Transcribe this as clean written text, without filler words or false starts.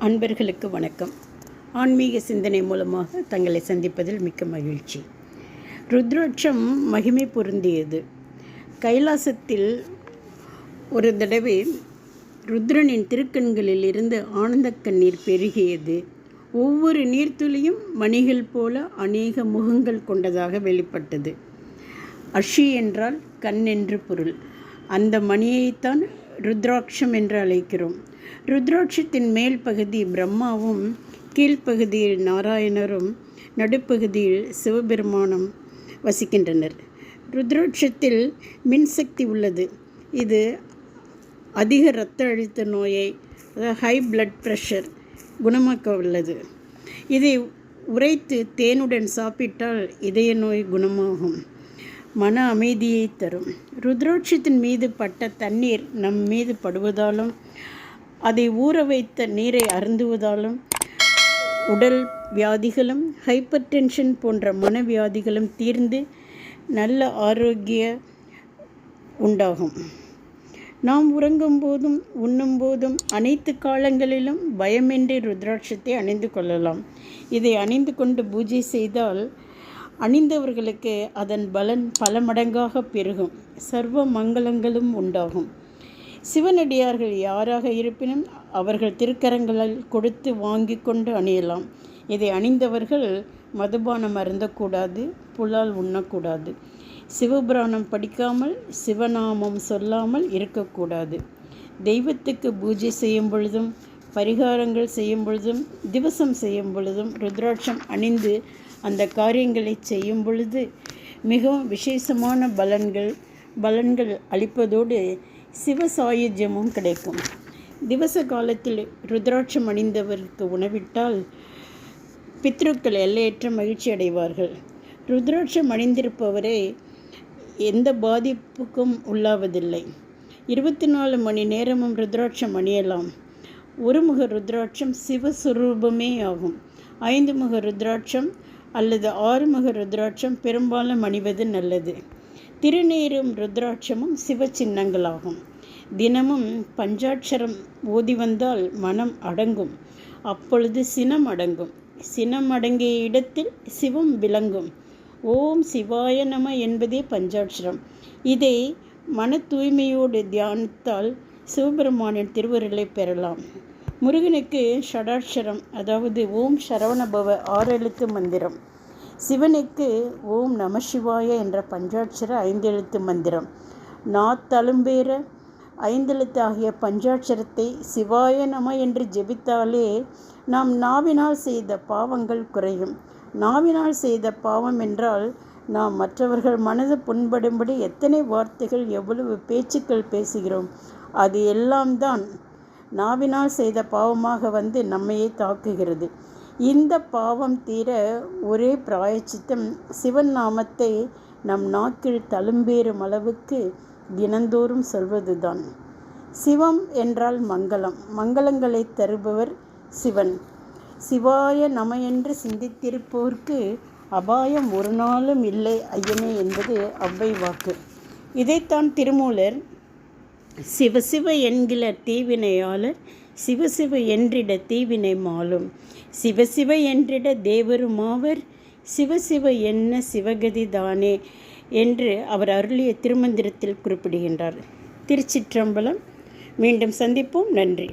அன்பர்களுக்கு வணக்கம். ஆன்மீக சிந்தனை மூலமாக தங்களை சந்திப்பதில் மிக்க மகிழ்ச்சி. ருத்ராட்சம் மகிமை பொருந்தியது. கைலாசத்தில் ஒரு தடவை ருத்ரனின் திருக்கண்களில் இருந்து ஆனந்த கண்ணீர் பெருகியது. ஒவ்வொரு நீர்த்துளியும் மணிகள் போல அநேக முகங்கள் கொண்டதாக வெளிப்பட்டது. அஷி என்றால் கண் என்று பொருள். அந்த மணியைத்தான் ருத்ராட்சம் என்று அழைக்கிறோம். ருத்ராட்சத்தின் மேல் பகுதி பிரம்மாவும், கீழ்ப்பகுதியில் நாராயணரும், நடுப்பகுதியில் சிவபெருமானும் வசிக்கின்றனர். ருத்ராட்சத்தில் மின்சக்தி உள்ளது. இது அதிக இரத்த அழுத்த நோயை, ஹை பிளட் ப்ரெஷர் குணமாக்க உள்ளது. இதை உரைத்து தேனுடன் சாப்பிட்டால் இதய நோய் குணமாகும், மன அமைதியை தரும். ருத்ராட்சத்தின் மீது பட்ட தண்ணீர் நம் மீது படுவதாலும் அதை ஊற வைத்த நீரை அருந்துவதாலும் உடல் வியாதிகளும் ஹைப்பர் டென்ஷன் போன்ற மனவியாதிகளும் தீர்ந்து நல்ல ஆரோக்கிய உண்டாகும். நாம் உறங்கும் போதும் உண்ணும் போதும் அனைத்து காலங்களிலும் பயமின்றி ருத்ராட்சத்தை அணிந்து கொள்ளலாம். இதை அணிந்து கொண்டு பூஜை செய்தால் அணிந்தவர்களுக்கு அதன் பலன் பல மடங்காக பெருகும், சர்வ மங்களங்களும் உண்டாகும். சிவனடியார்கள் யாராக இருப்பினும் அவர்கள் திருக்கரங்களால் கொடுத்து வாங்கி கொண்டு அணியலாம். இதை அணிந்தவர்கள் மதுபானம் அருந்தக்கூடாது, புலால் உண்ணக்கூடாது, சிவபுராணம் படிக்காமல் சிவநாமம் சொல்லாமல் இருக்கக்கூடாது. தெய்வத்துக்கு பூஜை செய்யும் பொழுதும், பரிகாரங்கள் செய்யும் பொழுதும், திவசம் செய்யும் பொழுதும் ருத்ராட்சம் அணிந்து அந்த காரியங்களை செய்யும் பொழுது மிகவும் விசேஷமான பலன்கள் அளிப்பதோடு சிவ சாயுஜ்யமும் கிடைக்கும். திவச காலத்தில் ருத்ராட்சம் அணிந்தவருக்கு உணவிட்டால் பித்ருக்கள் எல்லையற்ற மகிழ்ச்சி அடைவார்கள். ருத்ராட்சம் அணிந்திருப்பவரை எந்த பாதிப்புக்கும் உள்ளாவதில்லை. 24 மணி நேரமும் ருத்ராட்சம் அணியலாம். ஒருமுக ருத்ராட்சம் சிவஸ்வரூபமே ஆகும். 5 முக ருத்ராட்சம் அல்லது 6 முக ருத்ராட்சம் பெரும்பாலும் அணிவது நல்லது. திருநீரும் ருத்ராட்சமும் சிவ சின்னங்களாகும். தினமும் பஞ்சாட்சரம் ஓதி வந்தால் மனம் அடங்கும். அப்பொழுது சினம் அடங்கும். சினம் அடங்கிய இடத்தில் சிவம் விளங்கும். ஓம் சிவாய நம என்பதே பஞ்சாட்சரம். இதை மன தூய்மையோடு தியானித்தால் சிவபெருமானின் திருவருளை பெறலாம். முருகனுக்கு ஷடாட்சரம், அதாவது ஓம் சரவணபவ 6 எழுத்து மந்திரம். சிவனுக்கு ஓம் நம சிவாய என்ற பஞ்சாட்சர 5 எழுத்து மந்திரம். தழும்பேற 5 எழுத்து ஆகிய பஞ்சாட்சரத்தை சிவாய நம என்று ஜெபித்தாலே நாம் நாவினால் செய்த பாவங்கள் குறையும். நாவினால் செய்த பாவம் என்றால் நாம் மற்றவர்கள் மனது புண்படும்படி எத்தனை வார்த்தைகள், எவ்வளவு பேச்சுக்கள் பேசுகிறோம். அது எல்லாம் தான் நாவினால் செய்த பாவமாக வந்து நம்மையே தாக்குகிறது. இந்த பாவம் தீர ஒரே பிராயச்சித்தம் சிவன் நாமத்தை நம் நாக்கில் தழும்பேறும் அளவுக்கு தினந்தோறும் சொல்வதுதான். சிவம் என்றால் மங்களம், மங்களங்களை தருபவர் சிவன். சிவாய நம என்று சிந்தித்திருப்போர்க்கு அபாயம் ஒரு நாளும் இல்லை ஐயனே என்பது அவ்வை வாக்கு. இதைத்தான் திருமூலர் சிவசிவ என்கிற தீவினையாளர் சிவசிவ என்றிட தீவினை மாலும், சிவசிவ என்றிட தேவருமாவர், சிவசிவ என்ன சிவகதி தானே என்று அவர் அருளிய திருமந்திரத்தில் குறிப்பிடுகின்றார். திருச்சிற்றம்பலம். மீண்டும் சந்திப்போம். நன்றி.